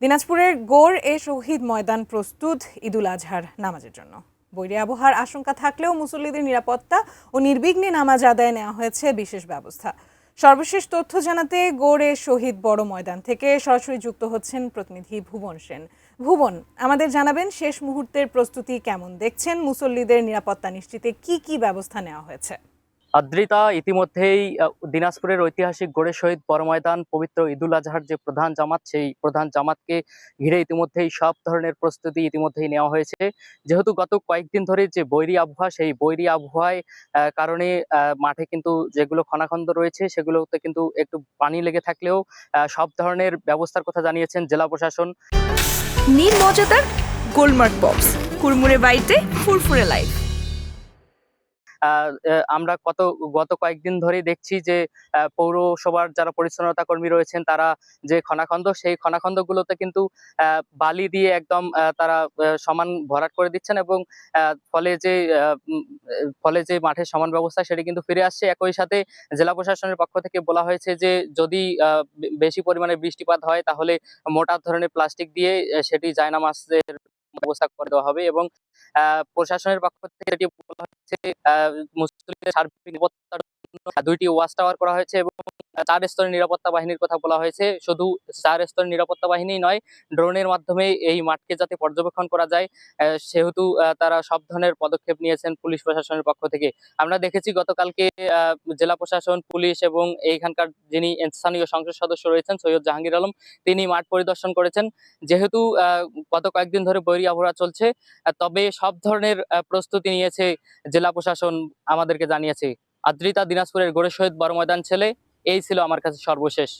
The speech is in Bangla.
দিনাজপুরের গৌড় এ শহীদ ময়দান প্রস্তুত ঈদুল আজহার নামাজের জন্য। বৈরী আবহাওয়ার আশঙ্কা থাকলেও মুসল্লিদের নিরাপত্তা ও নির্বিঘ্নে নামাজ আদায়ে নেওয়া হয়েছে বিশেষ ব্যবস্থা। সর্বশেষ তথ্য জানাতে গৌড় এ শহীদ বড় ময়দান থেকে সরাসরি যুক্ত হচ্ছেন প্রতিনিধি ভুবন সেন। ভুবন, আমাদের জানাবেন শেষ মুহূর্তের প্রস্তুতি কেমন দেখছেন, মুসল্লিদের নিরাপত্তা নিশ্চিতে কি কি ব্যবস্থা নেওয়া হয়েছে? আদ্রিতা, ইতিমধ্যেই দিনাজপুরের ঐতিহাসিক গৌড়ে শহীদ বড় ময়দান পবিত্র ঈদুল আজহার যে প্রধান জামাত, সেই প্রধান জামাতকে ঘিরে ইতিমধ্যেই সব ধরনের প্রস্তুতি ইতিমধ্যেই নেওয়া হয়েছে। যেহেতু গত কয়েকদিন ধরে যে বৈরী আবহাওয়া, সেই বৈরী আবহাওয়ায় কারণে মাঠে কিন্তু যেগুলো খনাখন্দ রয়েছে সেগুলোতে কিন্তু একটু পানি লেগে থাকলেও সব ধরনের ব্যবস্থার কথা জানিয়েছেন জেলা প্রশাসন। নীল মজাদার গোলমার্ক বক্স, কুরমুরে বাইতে ফুরফুরে লাইফ। আমরা গত কয়েকদিন ধরেই দেখছি যে পৌরসভার যারা পরিচ্ছন্নতা কর্মী রয়েছেন তারা যে খনাখন্দ, সেই খনাখন্দগুলোতে কিন্তু বালি দিয়ে একদম তারা সমান ভরাট করে দিচ্ছেন এবং ফলে যে মাঠের সমান ব্যবস্থা সেটি কিন্তু ফিরে আসছে। একই সাথে জেলা প্রশাসনের পক্ষ থেকে বলা হয়েছে যে যদি বেশি পরিমাণে বৃষ্টিপাত হয় তাহলে মোটা ধরনের প্লাস্টিক দিয়ে সেটি জায়নামাজের ব্যবস্থা করে দেওয়া হবে এবং প্রশাসনের পক্ষ থেকে যেটি বলা হচ্ছে মুসল্লিদের সার্বিক নিরাপত্তার জন্য 2টি ওয়াচ টাওয়ার করা হয়েছে এবং 4 স্তরের নিরাপত্তা বাহিনীর কথা বলা হয়েছে। শুধু 4 স্তরের নিরাপত্তা বাহিনী নয়, ড্রোনের মাধ্যমে এই মাঠকে যাতে পর্যবেক্ষণ করা যায় সেহেতু তারা সব ধরনের পদক্ষেপ নিয়েছেন পুলিশ প্রশাসনের পক্ষ থেকে। আমরা দেখেছি গতকালকে জেলা প্রশাসন, পুলিশ এবং এইখানকার যিনি স্থানীয় সংসদ সদস্য রয়েছেন সৈয়দ জাহাঙ্গীর আলম, তিনি মাঠ পরিদর্শন করেছেন। যেহেতু গত কয়েকদিন ধরে বৈরী আবহাওয়া চলছে, তবে সব ধরনের প্রস্তুতি নিয়েছে জেলা প্রশাসন আমাদেরকে জানিয়েছে। আদ্রিতা, দিনাজপুরের গৌড়ে শহীদ বড় ময়দান ছেলে, এই ছিল আমার কাছে সর্বশেষ।